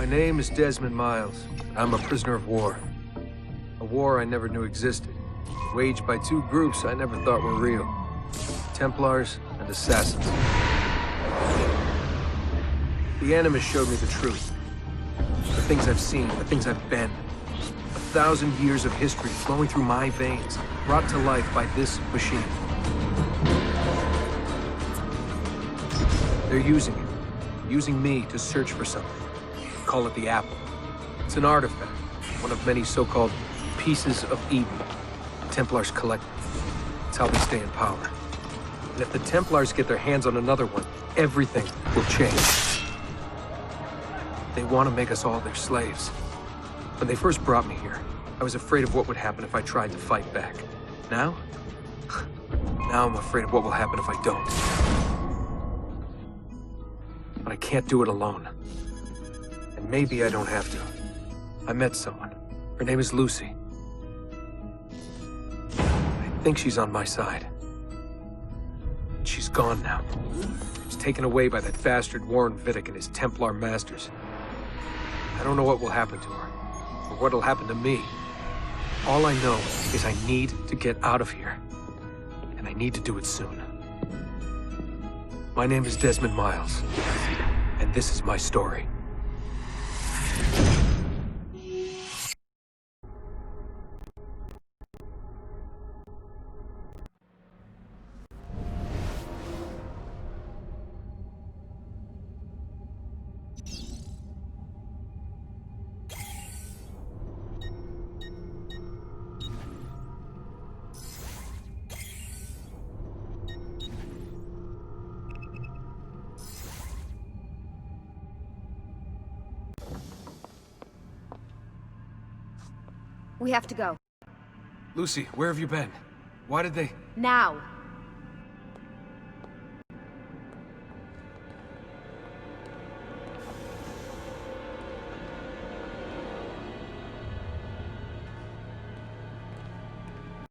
My name is Desmond Miles. I'm a prisoner of war. A war I never knew existed, waged by two groups I never thought were real. Templars and Assassins. The Animus showed me the truth. The things I've seen, the things I've been. 1,000 years of history flowing through my veins, brought to life by this machine. They're using it. Using me to search for something. Call it the Apple. It's an artifact, one of many so-called pieces of Eden. Templars collect them. It's how they stay in power. And if the Templars get their hands on another one, everything will change. They want to make us all their slaves. When they first brought me here, I was afraid of what would happen if I tried to fight back. Now? Now I'm afraid of what will happen if I don't. But I can't do it alone. And maybe I don't have to. I met someone. Her name is Lucy. I think she's on my side. She's gone now. She was taken away by that bastard Warren Vidic and his Templar masters. I don't know what will happen to her, or what'll happen to me. All I know is I need to get out of here. And I need to do it soon. My name is Desmond Miles, and this is my story. We have to go. Lucy, where have you been? Why did they... Now!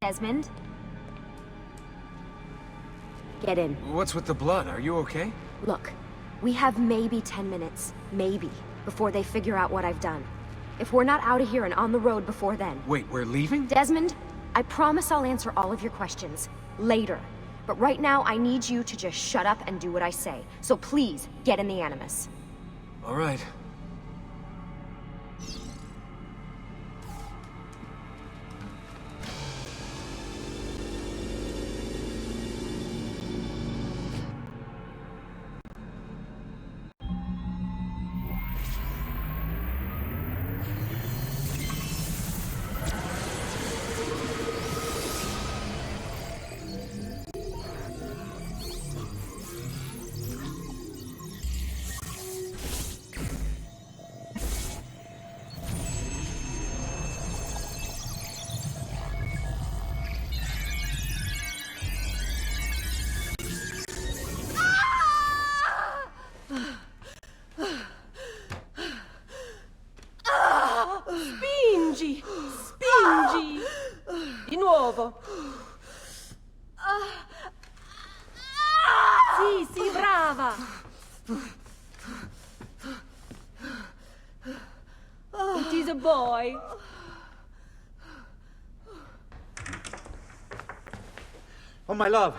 Desmond? Get in. What's with the blood? Are you okay? Look, we have maybe 10 minutes, maybe, before they figure out what I've done. If we're not out of here and on the road before then... Wait, we're leaving? Desmond, I promise I'll answer all of your questions later. But right now, I need you to just shut up and do what I say. So please, get in the Animus. All right. Spingi! Spingi! Di nuovo! Sì, sì, brava! It is a boy. Oh, my love.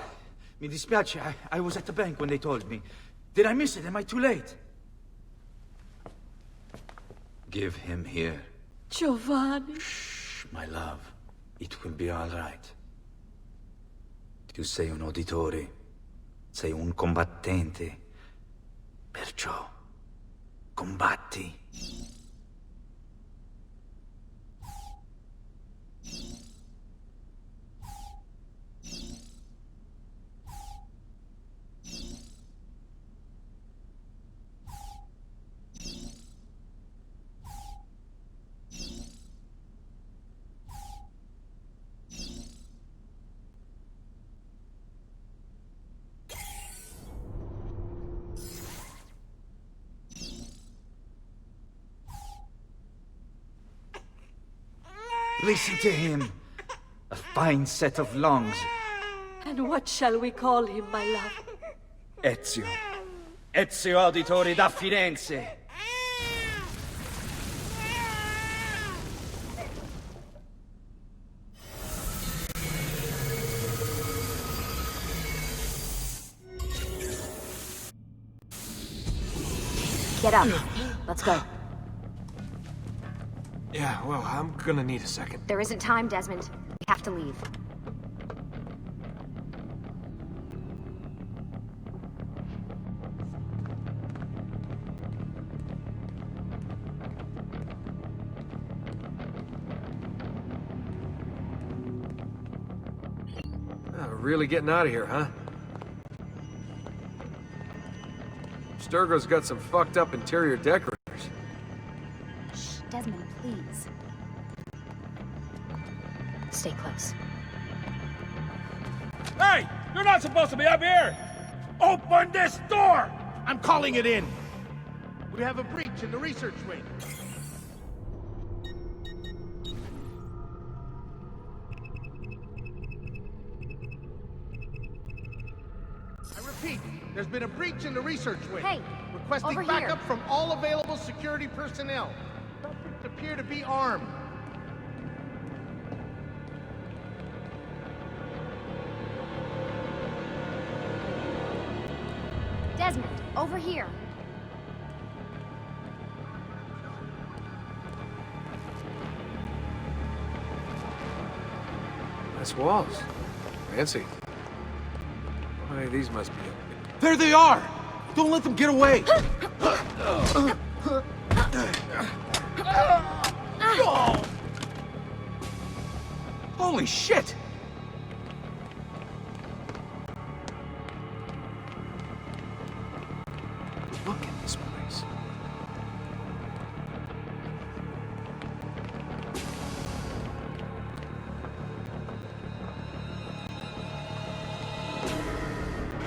Mi dispiace. I was at the bank when they told me. Did I miss it? Am I too late? Give him here. Giovanni. Shh, my love. It will be all right. Tu sei un uditore. Sei un combattente. Perciò, combatti. Listen to him. A fine set of lungs. And what shall we call him, my love? Ezio. Ezio Auditore da Firenze. Get up. Let's go. Yeah, well, I'm gonna need a second. There isn't time, Desmond. We have to leave. Really getting out of here, huh? Sturgo's got some fucked up interior decorators. Shh, Desmond, please. Stay close. Hey! You're not supposed to be up here! Open this door! I'm calling it in! We have a breach in the research wing. I repeat, there's been a breach in the research wing. Hey, requesting over backup here. from all available security personnel. Suspects appear to be armed. Desmond, over here. Nice walls. Fancy. Why, these must be... There they are! Don't let them get away! Holy shit! Look at this place.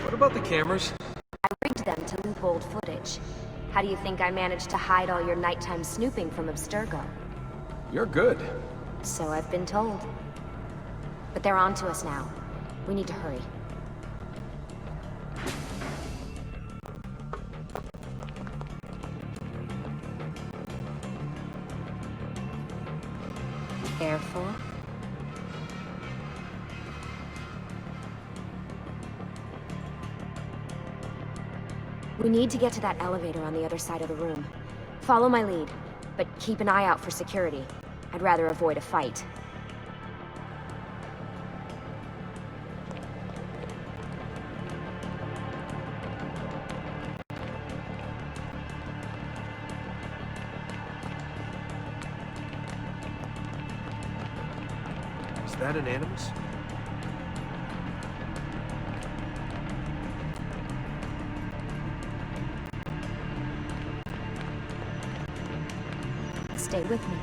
What about the cameras? I rigged them to loop old footage. How do you think I managed to hide all your nighttime snooping from Abstergo? You're good. So I've been told. But they're on to us now. We need to hurry. Careful. We need to get to that elevator on the other side of the room. Follow my lead, but keep an eye out for security. I'd rather avoid a fight. Is that an Animus? Stay with me.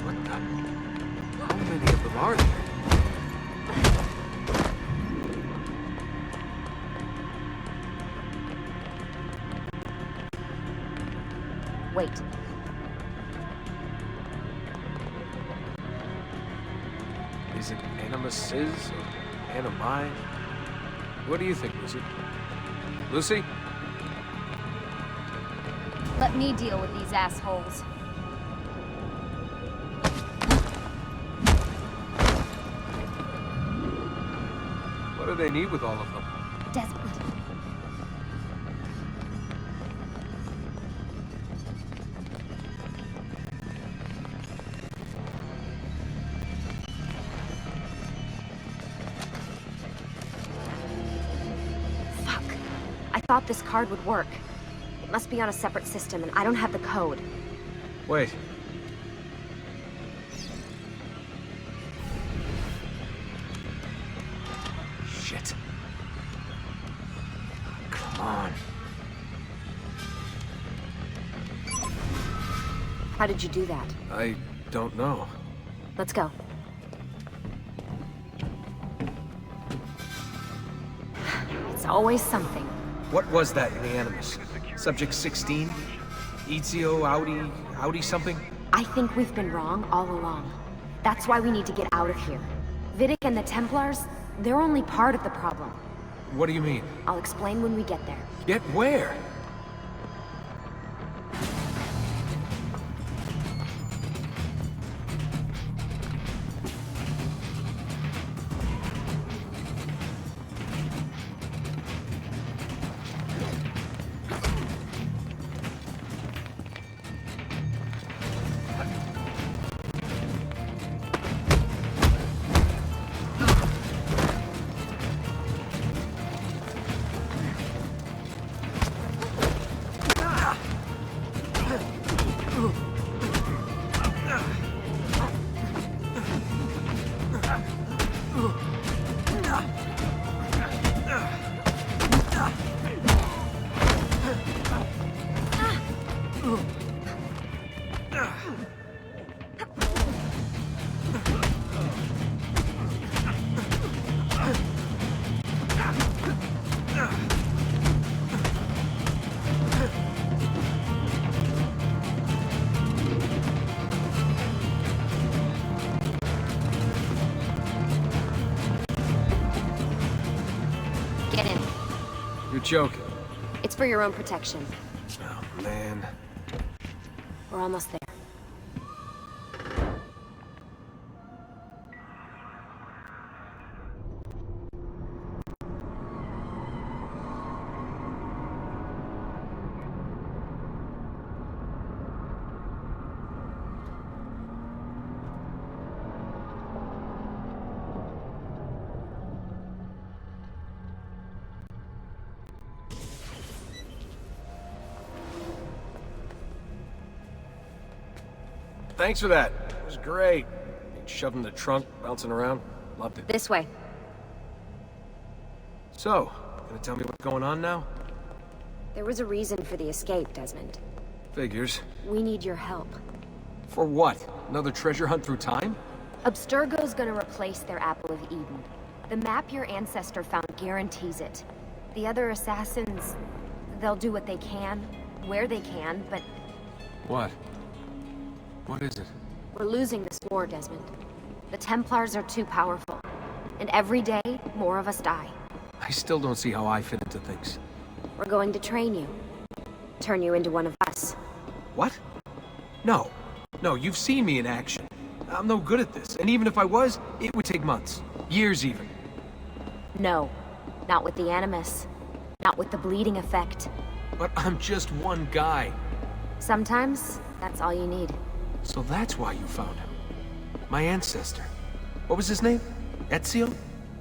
What the? How many of them are there? Wait. Is it Animuses or Animi? What do you think, Lucy? Lucy? Let me deal with these assholes. What do they need with all of them? Desmond. Fuck. I thought this card would work. It must be on a separate system, and I don't have the code. Wait. Shit. Come on. How did you do that? I don't know. Let's go. It's always something. What was that in the Animus? Subject 16? Ezio Audi something? I think we've been wrong all along. That's why we need to get out of here. Vidic and the Templars, they're only part of the problem. What do you mean? I'll explain when we get there. Get where? You're joking. It's for your own protection. Oh, man. We're almost there. Thanks for that. It was great. Being shoved in the trunk, bouncing around. Loved it. This way. So, gonna tell me what's going on now? There was a reason for the escape, Desmond. Figures. We need your help. For what? Another treasure hunt through time? Abstergo's gonna replace their Apple of Eden. The map your ancestor found guarantees it. The other assassins, they'll do what they can, where they can, but What? What is it? we're losing this war, Desmond. The Templars are too powerful. And every day, more of us die. I still don't see how I fit into things. We're going to train you. Turn you into one of us. What? No. No, you've seen me in action. I'm no good at this. And even if I was, it would take months. Years even. No. Not with the Animus. Not with the bleeding effect. But I'm just one guy. Sometimes, that's all you need. So that's why you found him. My ancestor. What was his name? Ezio?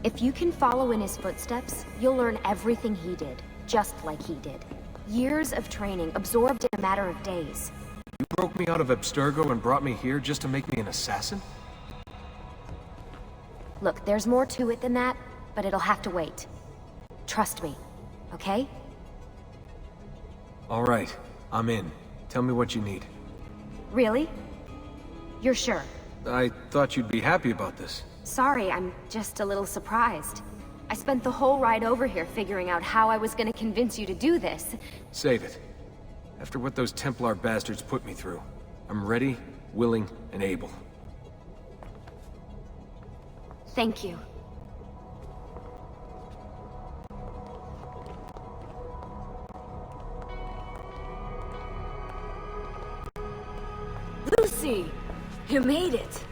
If you can follow in his footsteps, you'll learn everything he did, just like he did. Years of training, absorbed in a matter of days. You broke me out of Abstergo and brought me here just to make me an assassin? Look, there's more to it than that, but it'll have to wait. Trust me, okay? All right, I'm in. Tell me what you need. Really? You're sure? I thought you'd be happy about this. Sorry, I'm just a little surprised. I spent the whole ride over here figuring out how I was gonna convince you to do this. Save it. After what those Templar bastards put me through, I'm ready, willing, and able. Thank you. Lucy! You made it!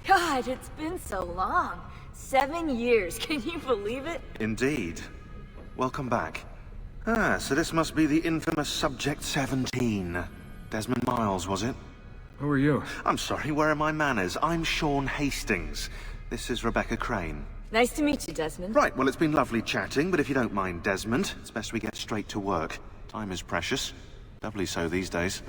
God, it's been so long. 7 years, can you believe it? Indeed. Welcome back. Ah, so this must be the infamous Subject 17. Desmond Miles, was it? Who are you? I'm sorry, where are my manners? I'm Shaun Hastings. This is Rebecca Crane. Nice to meet you, Desmond. Right, well, it's been lovely chatting, but if you don't mind, Desmond, it's best we get straight to work. Time is precious. Doubly so these days.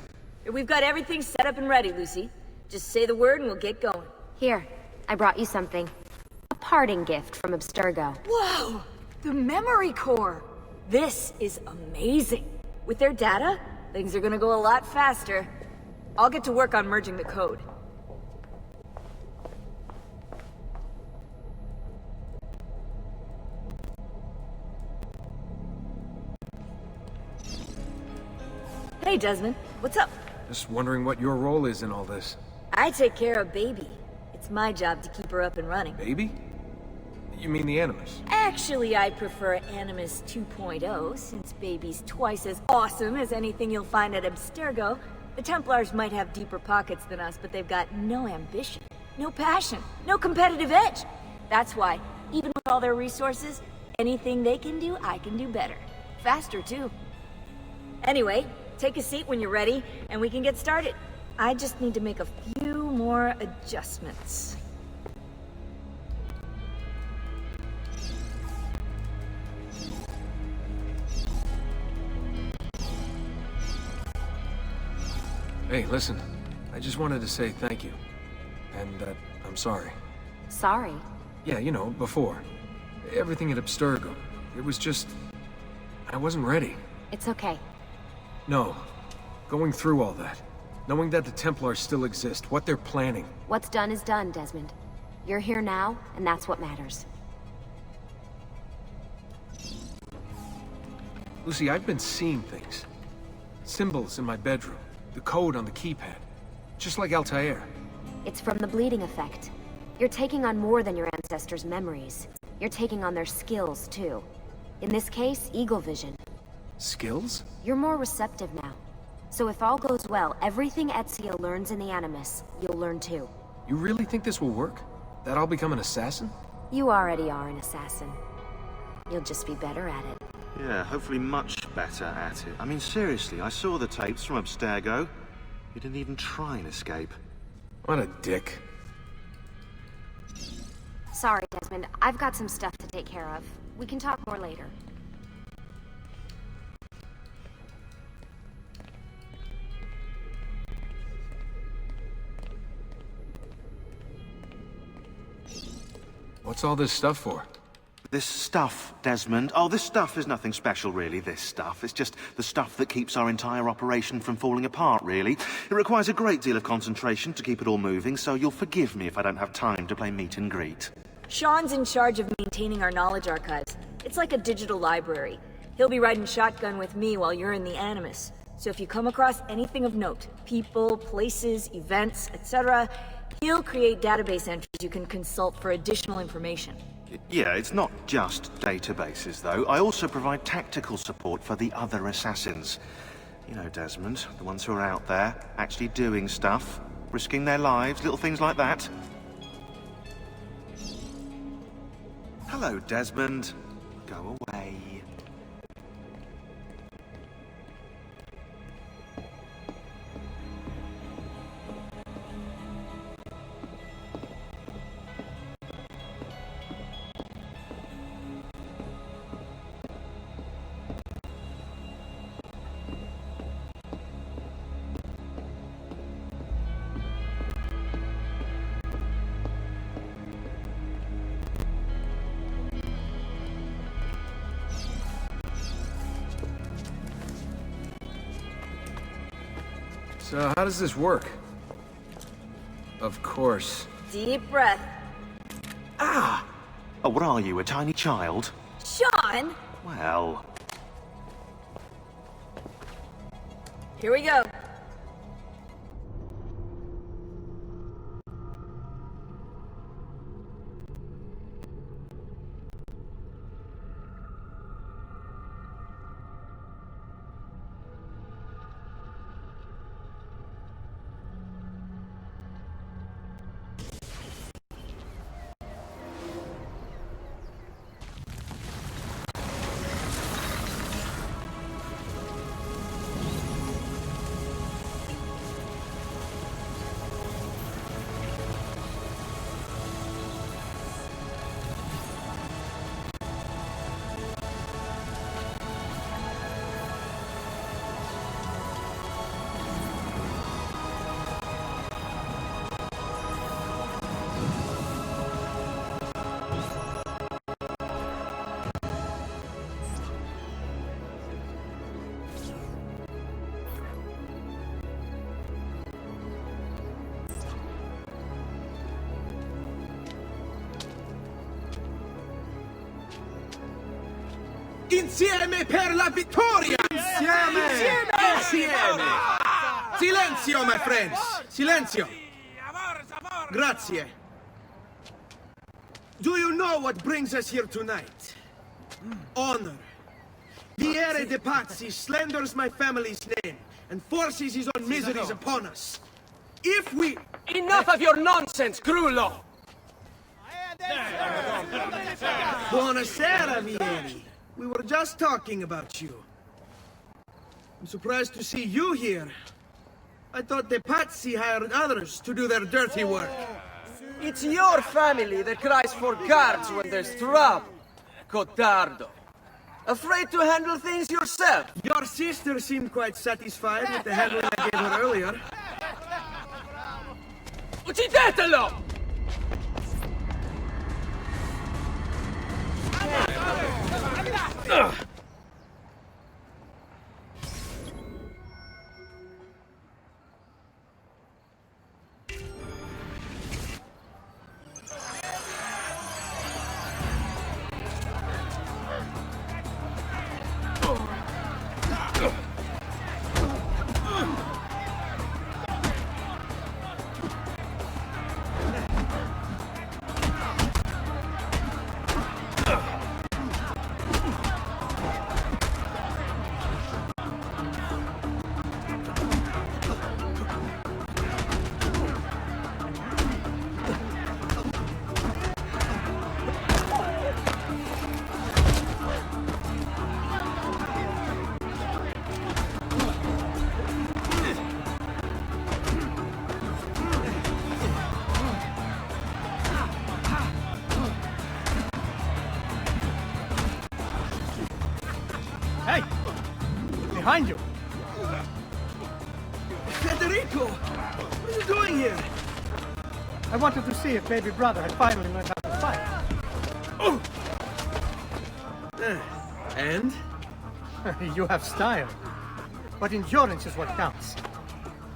We've got everything set up and ready, Lucy. Just say the word and we'll get going. Here, I brought you something. A parting gift from Abstergo. Whoa! The memory core! This is amazing. With their data, things are gonna go a lot faster. I'll get to work on merging the code. Hey, Desmond. What's up? Just wondering what your role is in all this. I take care of Baby. It's my job to keep her up and running. Baby? You mean the Animus? Actually, I prefer Animus 2.0, since Baby's twice as awesome as anything you'll find at Abstergo. The Templars might have deeper pockets than us, but they've got no ambition, no passion, no competitive edge. That's why, even with all their resources, anything they can do, I can do better. Faster, too. Anyway, take a seat when you're ready, and we can get started. I just need to make a few more adjustments. Hey, listen. I just wanted to say thank you. And that I'm sorry. Sorry. Yeah, you know, before. Everything at Abstergo. It was just... I wasn't ready. It's okay. No. Going through all that. Knowing that the Templars still exist, what they're planning. What's done is done, Desmond. You're here now, and that's what matters. Lucy, I've been seeing things. Symbols in my bedroom. The code on the keypad. Just like Altair. It's from the bleeding effect. You're taking on more than your ancestors' memories. You're taking on their skills, too. In this case, eagle vision. Skills? You're more receptive now. So if all goes well, everything Ezio learns in the Animus, you'll learn too. You really think this will work? That I'll become an assassin? You already are an assassin. You'll just be better at it. Yeah, hopefully much better at it. I mean, seriously, I saw the tapes from Abstergo. You didn't even try and escape. What a dick. Sorry, Desmond. I've got some stuff to take care of. We can talk more later. What's all this stuff for? This stuff, Desmond. Oh, this stuff is nothing special, really, this stuff. It's just the stuff that keeps our entire operation from falling apart, really. It requires a great deal of concentration to keep it all moving, so you'll forgive me if I don't have time to play meet and greet. Shaun's in charge of maintaining our knowledge archives. It's like a digital library. He'll be riding shotgun with me while you're in the Animus. So if you come across anything of note, people, places, events, etc., he'll create database entries you can consult for additional information. Yeah, it's not just databases, though. I also provide tactical support for the other assassins. You know, Desmond, the ones who are out there, actually doing stuff, risking their lives, little things like that. Hello, Desmond. Go away. So how does this work? Of course. Deep breath. Ah! Oh, what are you, a tiny child? Shaun! Well... Here we go. Insieme per la vittoria! Insieme! Insieme! Silenzio, my friends! Silenzio! Grazie. Do you know what brings us here tonight? Honor. Viere de Pazzi slanders my family's name and forces his own miseries upon us. If we... Enough of your nonsense, Grullo! Buonasera, Vieri. We were just talking about you. I'm surprised to see you here. I thought the Pazzi hired others to do their dirty work. It's your family that cries for guards when there's trouble, Cotardo. Afraid to handle things yourself? Your sister seemed quite satisfied with the handling I gave her earlier. Uccidetelo! Behind you! Federico! What are you doing here? I wanted to see if baby brother had finally learned how to fight. Oh! And? You have style. But endurance is what counts.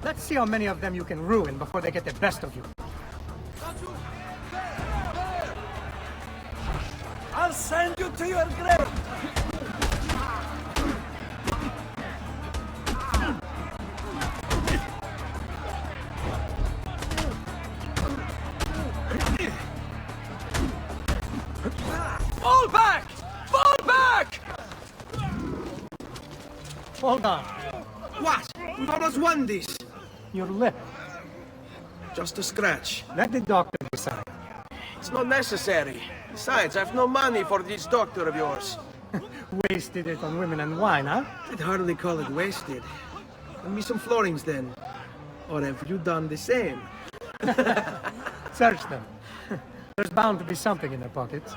Let's see how many of them you can ruin before they get the best of you. I'll send you to your grave! Fall back! Fall back! Hold on. What? We've almost won this. Your lip. Just a scratch. Let the doctor decide. It's not necessary. Besides, I've no money for this doctor of yours. Wasted it on women and wine, huh? I'd hardly call it wasted. Lend me some florins then. Or have you done the same? Search them. There's bound to be something in their pockets.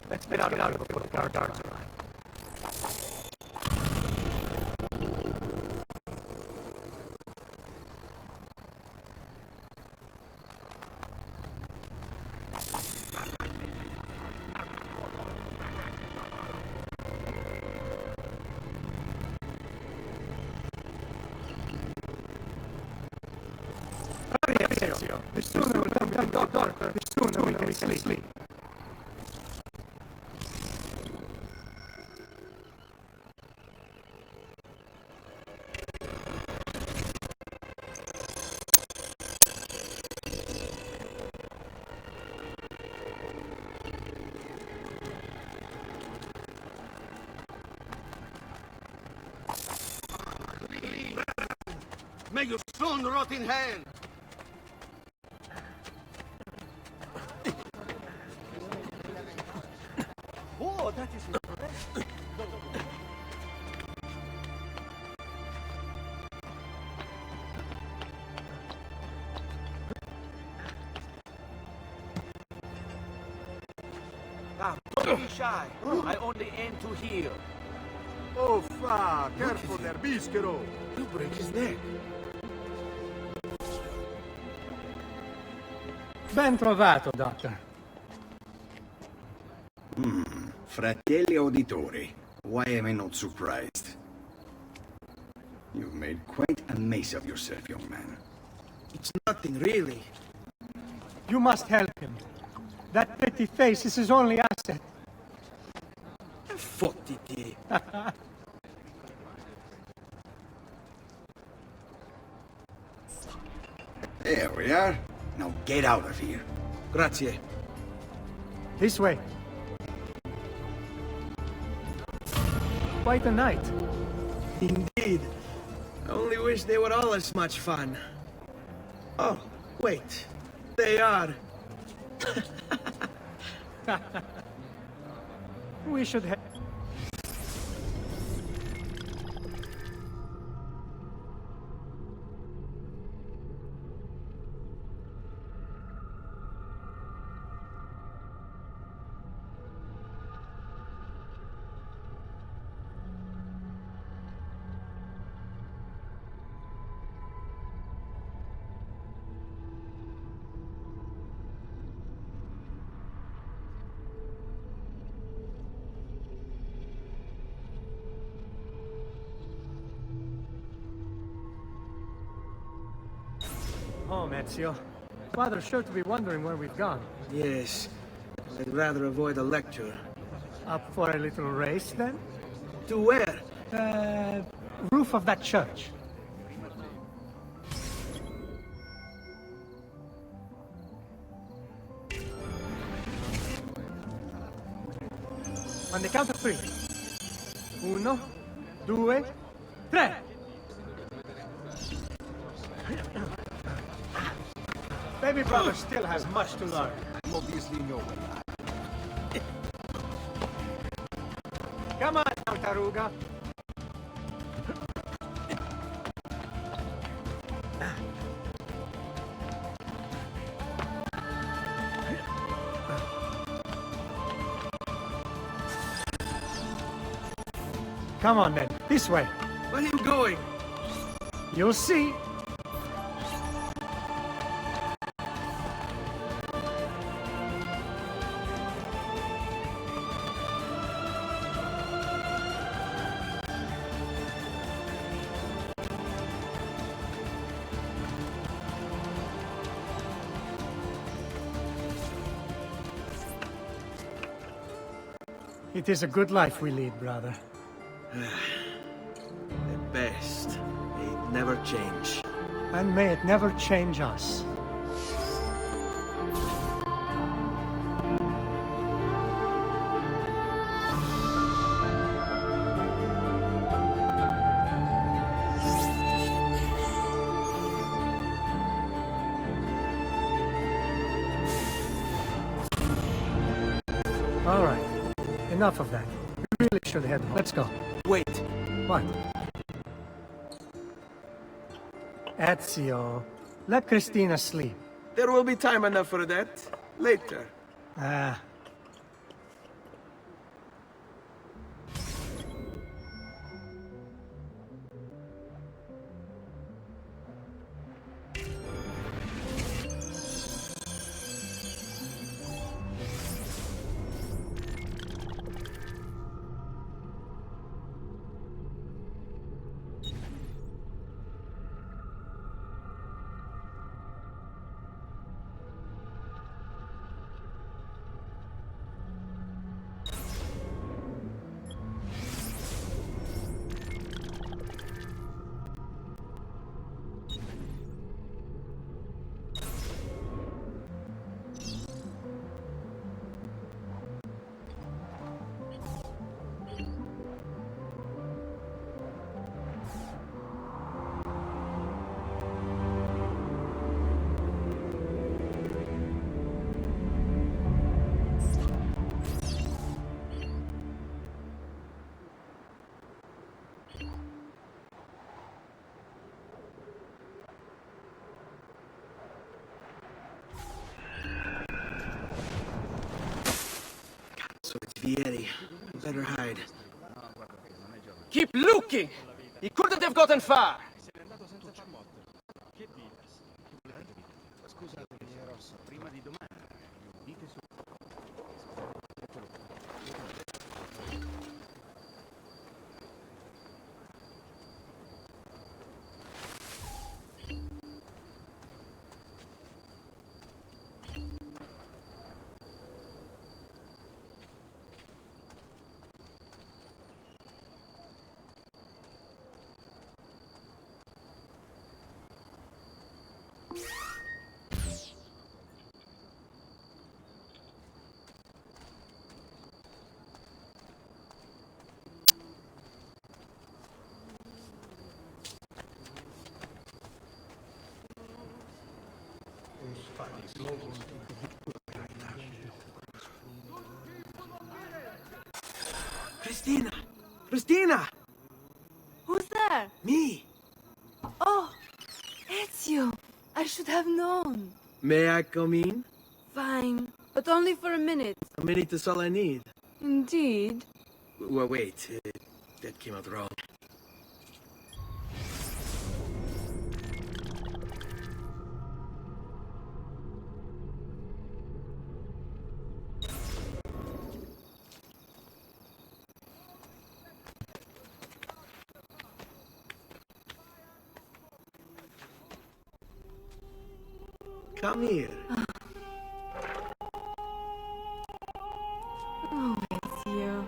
Let's get out before the guards arrive. Ezio. The sooner we can go darker, the sooner we can sleep. May your son rot in hell! Oh, that is impressive. Don't be shy. I only aim to heal. Oh, fa! Careful there, bischero! You break his neck. Ben trovato, Doctor. Fratelli Auditori, why am I not surprised? You've made quite a mess of yourself, young man. It's nothing, really. You must help him. That pretty face is his only asset. Fottiti. There we are. Now get out of here. Grazie. This way. Quite a night. Indeed. I only wish they were all as much fun. Oh, wait. They are. We should have... Home, Ezio. Father's sure to be wondering where we've gone. Yes. I'd rather avoid a lecture. Up for a little race, then? To where? The roof of that church. On the count of 3. 1, 2, 3. Baby brother still has much to learn. I'm obviously no way. Come on, Tartaruga. Come on then, this way. Where are you going? You'll see. It is a good life we lead, brother. At best, may it never change. And may it never change us. All right. Enough of that. We really should head home. Let's go. Wait. What? Ezio, let Christina sleep. There will be time enough for that. Later. Ah. So it's Vieri. Better hide. Keep looking! He couldn't have gotten far! Christina! Christina! Who's there? Me! Oh, Ezio! I should have known. May I come in? Fine, but only for a minute. A minute is all I need. Indeed. Well, wait. That came out wrong. Come here. Oh, Ezio.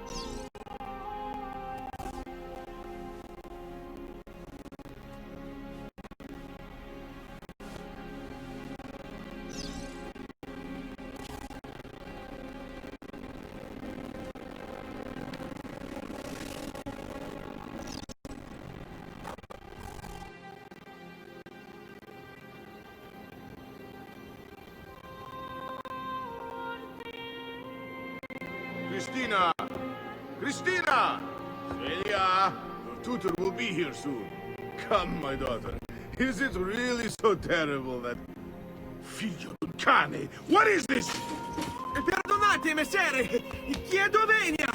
Christina! Christina! Celia! Your tutor will be here soon. Come, my daughter. Is it really so terrible that... Figlio d'un cane! What is this? Perdonate, messere! Chiedo venia!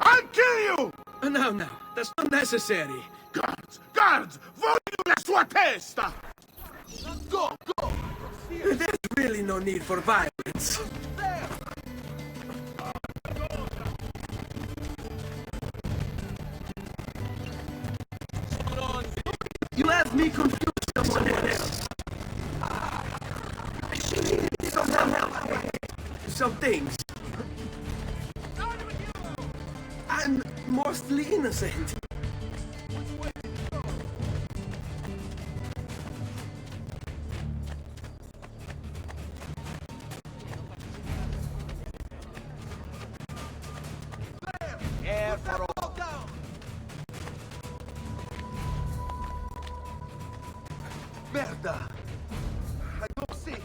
I'll kill you! No, no, that's not necessary. Guards! Guards! Voglio la sua testa! Go, go! There's really no need for violence. You have me confused, someone else. I should need some help. Some things. I'm mostly innocent. Merda! I don't see him.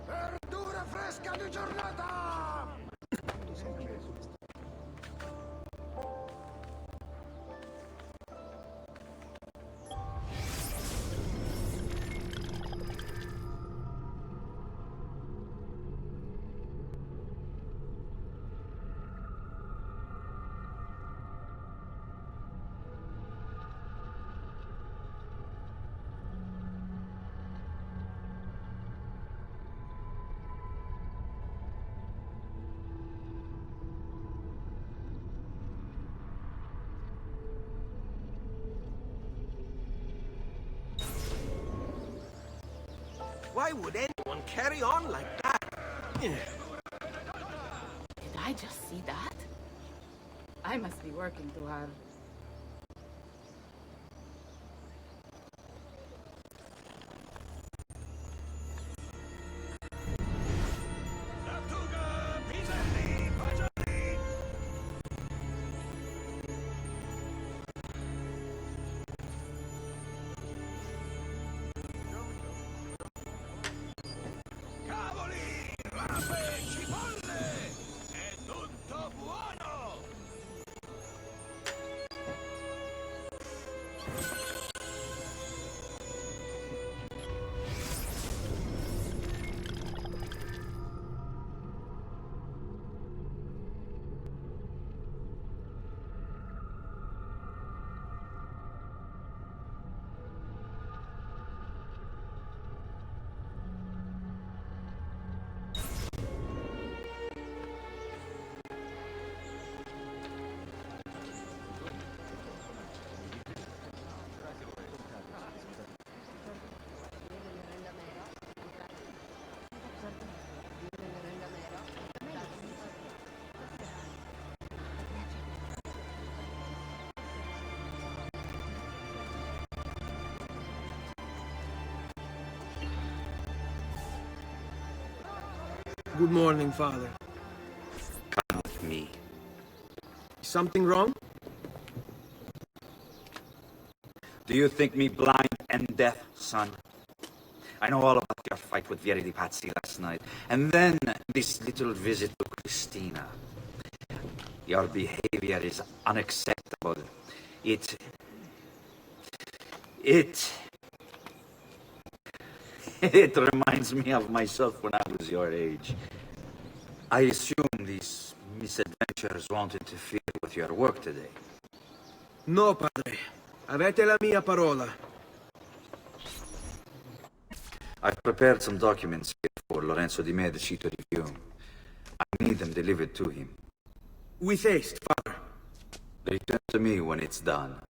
Verdura fresca di giornata! Why would anyone carry on like that? Did I just see that? I must be working too hard. Good morning, Father. Come with me. Something wrong? Do you think me blind and deaf, son? I know all about your fight with Vieri di Pazzi last night. And then this little visit to Christina. Your behavior is unacceptable. It reminds me of myself when I was your age. I assume these misadventures won't interfere with your work today. No, padre. Avete la mia parola. I've prepared some documents here for Lorenzo di Medici to review. I need them delivered to him. With haste, Father. Return to me when it's done.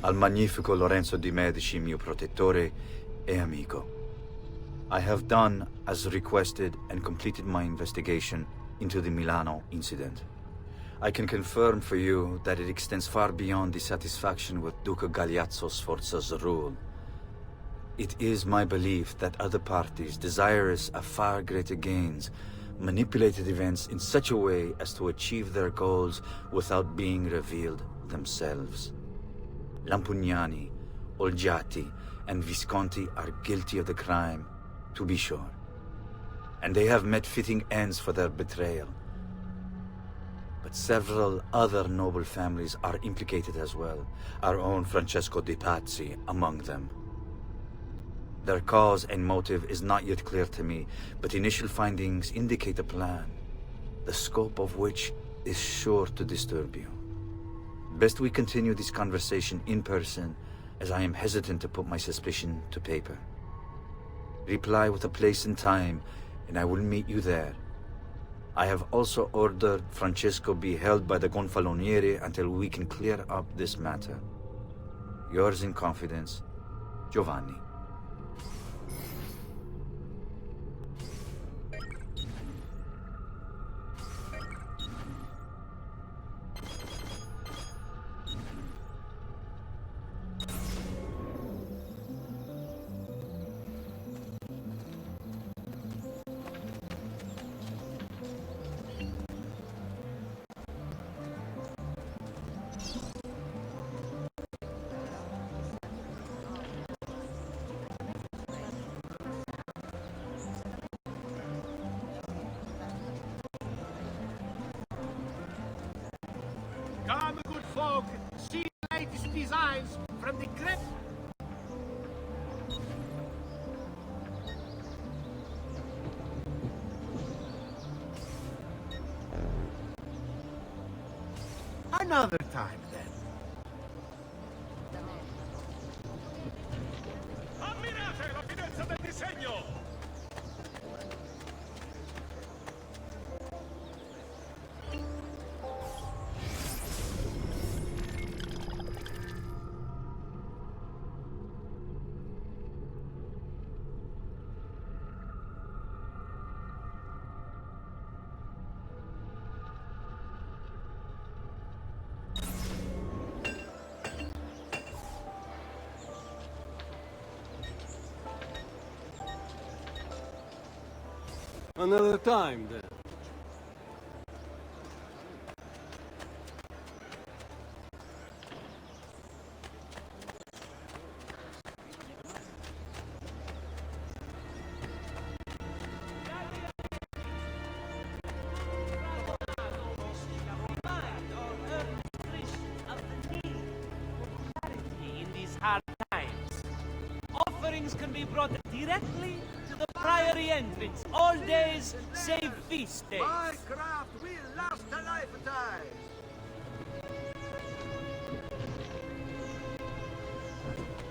Al magnifico Lorenzo di Medici, mio protettore e amico. I have done as requested and completed my investigation into the Milano incident. I can confirm for you that it extends far beyond dissatisfaction with Duca Galeazzo Sforza's rule. It is my belief that other parties, desirous of far greater gains, manipulated events in such a way as to achieve their goals without being revealed themselves. Lampugnani, Olgiati, and Visconti are guilty of the crime, to be sure. And they have met fitting ends for their betrayal. But several other noble families are implicated as well, our own Francesco de' Pazzi among them. Their cause and motive is not yet clear to me, but initial findings indicate a plan, the scope of which is sure to disturb you. Best we continue this conversation in person, as I am hesitant to put my suspicion to paper. Reply with a place and time, and I will meet you there. I have also ordered Francesco be held by the Gonfaloniere until we can clear up this matter. Yours in confidence, Giovanni. Come, good folk, see the latest designs from the great... Another time, then. Ammirate la finezza del disegno! Another time, then. In these hard times, offerings can be brought directly to the priory entrance, all days save feast days. My craft will last a lifetime.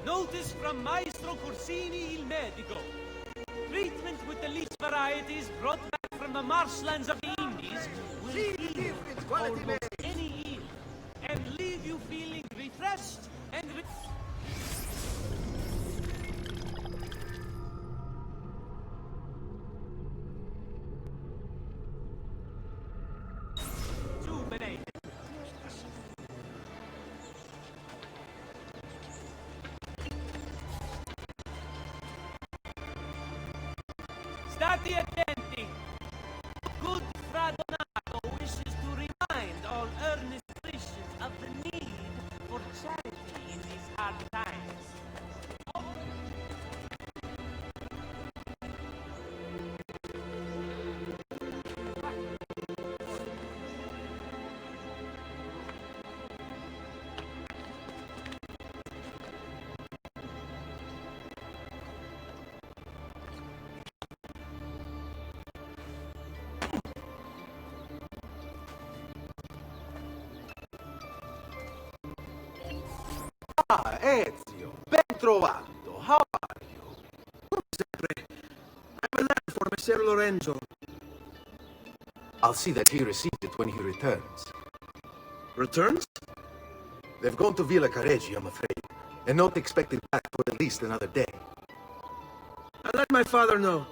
Notice from Maestro Corsini il Medico. Treatment with the least varieties brought back from the marshlands of the Indies will heal almost any ill and leave you feeling refreshed and rejuvenated. Stati attenti. Good Fra Donato wishes to remind all earnest Christians of the need for charity in these hard times. Ah, Ezio, ben trovato. How are you? Come sempre. I have a letter for Messer Lorenzo. I'll see that he received it when he returns. Returns? They've gone to Villa Careggi, I'm afraid. And don't expect it back for at least another day. I'll let my father know.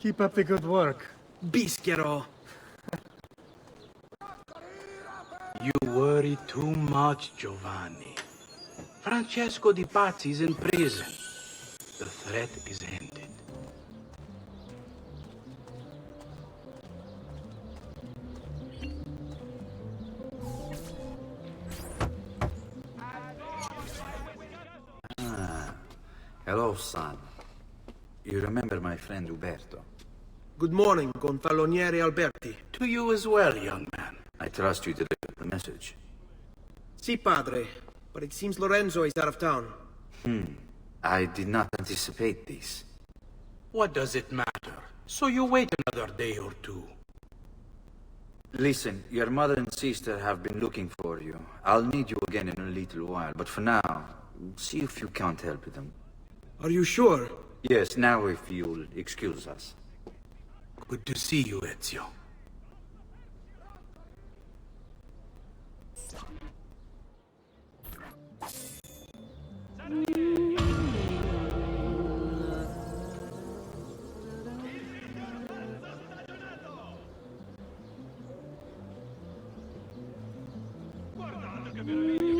Keep up the good work. Bischero. You worry too much, Giovanni. Francesco Di Pazzi's in prison. The threat is ended. Hello, son. You remember my friend Uberto? Good morning, Gonfaloniere Alberti. To you as well, young man. I trust you delivered the message. Si, padre. But it seems Lorenzo is out of town. I did not anticipate this. What does it matter? So you wait another day or two. Listen, your mother and sister have been looking for you. I'll need you again in a little while, but for now, see if you can't help them. Are you sure? Yes, now if you'll excuse us. Good to see you, Ezio. Guardate che meraviglia!